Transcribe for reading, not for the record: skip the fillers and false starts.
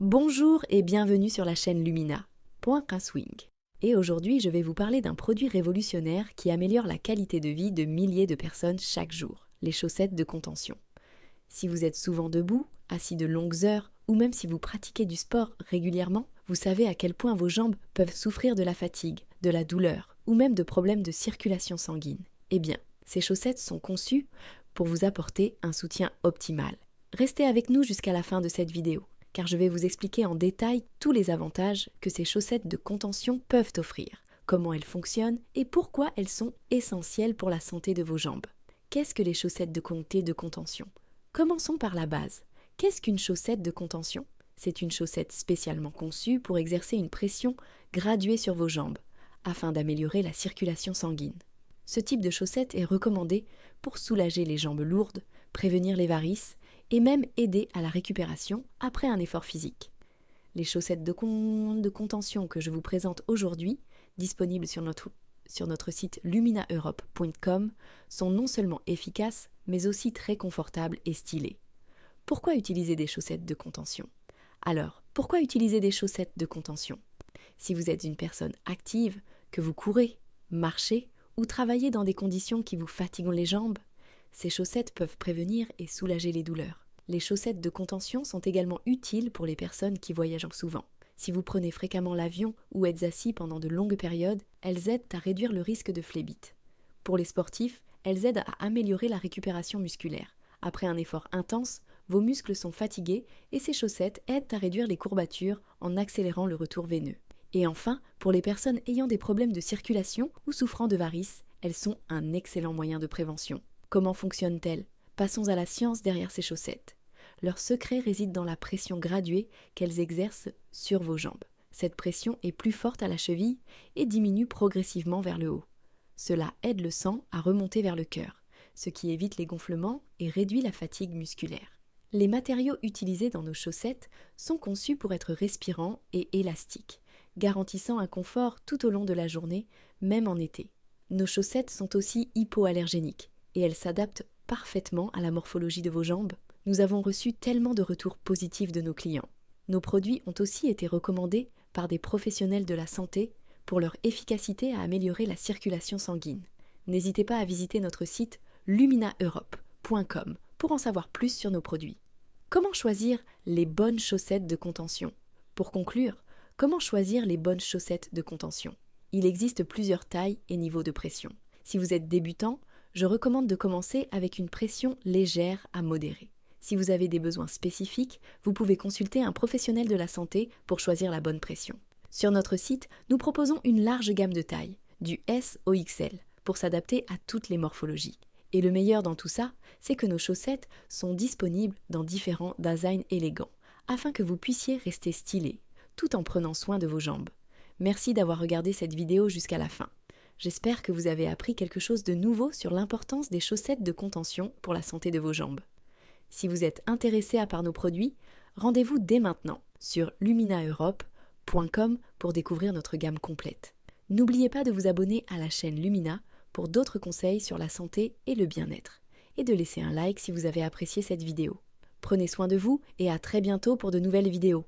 Bonjour et bienvenue sur la chaîne Lumina, Point un swing. Et aujourd'hui, je vais vous parler d'un produit révolutionnaire qui améliore la qualité de vie de milliers de personnes chaque jour, les chaussettes de contention. Si vous êtes souvent debout, assis de longues heures, ou même si vous pratiquez du sport régulièrement, vous savez à quel point vos jambes peuvent souffrir de la fatigue, de la douleur, ou même de problèmes de circulation sanguine. Eh bien, ces chaussettes sont conçues pour vous apporter un soutien optimal. Restez avec nous jusqu'à la fin de cette vidéo, car je vais vous expliquer en détail tous les avantages que ces chaussettes de contention peuvent offrir, comment elles fonctionnent et pourquoi elles sont essentielles pour la santé de vos jambes. Qu'est-ce que les chaussettes de contention ? Commençons par la base. Qu'est-ce qu'une chaussette de contention ? C'est une chaussette spécialement conçue pour exercer une pression graduée sur vos jambes, afin d'améliorer la circulation sanguine. Ce type de chaussette est recommandé pour soulager les jambes lourdes, prévenir les varices et même aider à la récupération après un effort physique. Les chaussettes de contention que je vous présente aujourd'hui, disponibles sur notre site luminaeurope.com, sont non seulement efficaces, mais aussi très confortables et stylées. Pourquoi utiliser des chaussettes de contention ? Alors, pourquoi utiliser des chaussettes de contention ? Si vous êtes une personne active, que vous courez, marchez ou travaillez dans des conditions qui vous fatiguent les jambes, ces chaussettes peuvent prévenir et soulager les douleurs. Les chaussettes de contention sont également utiles pour les personnes qui voyagent souvent. Si vous prenez fréquemment l'avion ou êtes assis pendant de longues périodes, elles aident à réduire le risque de phlébite. Pour les sportifs, elles aident à améliorer la récupération musculaire. Après un effort intense, vos muscles sont fatigués et ces chaussettes aident à réduire les courbatures en accélérant le retour veineux. Et enfin, pour les personnes ayant des problèmes de circulation ou souffrant de varices, elles sont un excellent moyen de prévention. Comment fonctionnent-elles ? Passons à la science derrière ces chaussettes. Leur secret réside dans la pression graduée qu'elles exercent sur vos jambes. Cette pression est plus forte à la cheville et diminue progressivement vers le haut. Cela aide le sang à remonter vers le cœur, ce qui évite les gonflements et réduit la fatigue musculaire. Les matériaux utilisés dans nos chaussettes sont conçus pour être respirants et élastiques, garantissant un confort tout au long de la journée, même en été. Nos chaussettes sont aussi hypoallergéniques et elles s'adaptent parfaitement à la morphologie de vos jambes. Nous avons reçu tellement de retours positifs de nos clients. Nos produits ont aussi été recommandés par des professionnels de la santé pour leur efficacité à améliorer la circulation sanguine. N'hésitez pas à visiter notre site luminaeurope.com pour en savoir plus sur nos produits. Comment choisir les bonnes chaussettes de contention ? Pour conclure, comment choisir les bonnes chaussettes de contention ? Il existe plusieurs tailles et niveaux de pression. Si vous êtes débutant, je recommande de commencer avec une pression légère à modérée. Si vous avez des besoins spécifiques, vous pouvez consulter un professionnel de la santé pour choisir la bonne pression. Sur notre site, nous proposons une large gamme de tailles, du S au XL, pour s'adapter à toutes les morphologies. Et le meilleur dans tout ça, c'est que nos chaussettes sont disponibles dans différents designs élégants, afin que vous puissiez rester stylé, tout en prenant soin de vos jambes. Merci d'avoir regardé cette vidéo jusqu'à la fin. J'espère que vous avez appris quelque chose de nouveau sur l'importance des chaussettes de contention pour la santé de vos jambes. Si vous êtes intéressé par nos produits, rendez-vous dès maintenant sur luminaeurope.com pour découvrir notre gamme complète. N'oubliez pas de vous abonner à la chaîne Lumina pour d'autres conseils sur la santé et le bien-être, et de laisser un like si vous avez apprécié cette vidéo. Prenez soin de vous et à très bientôt pour de nouvelles vidéos.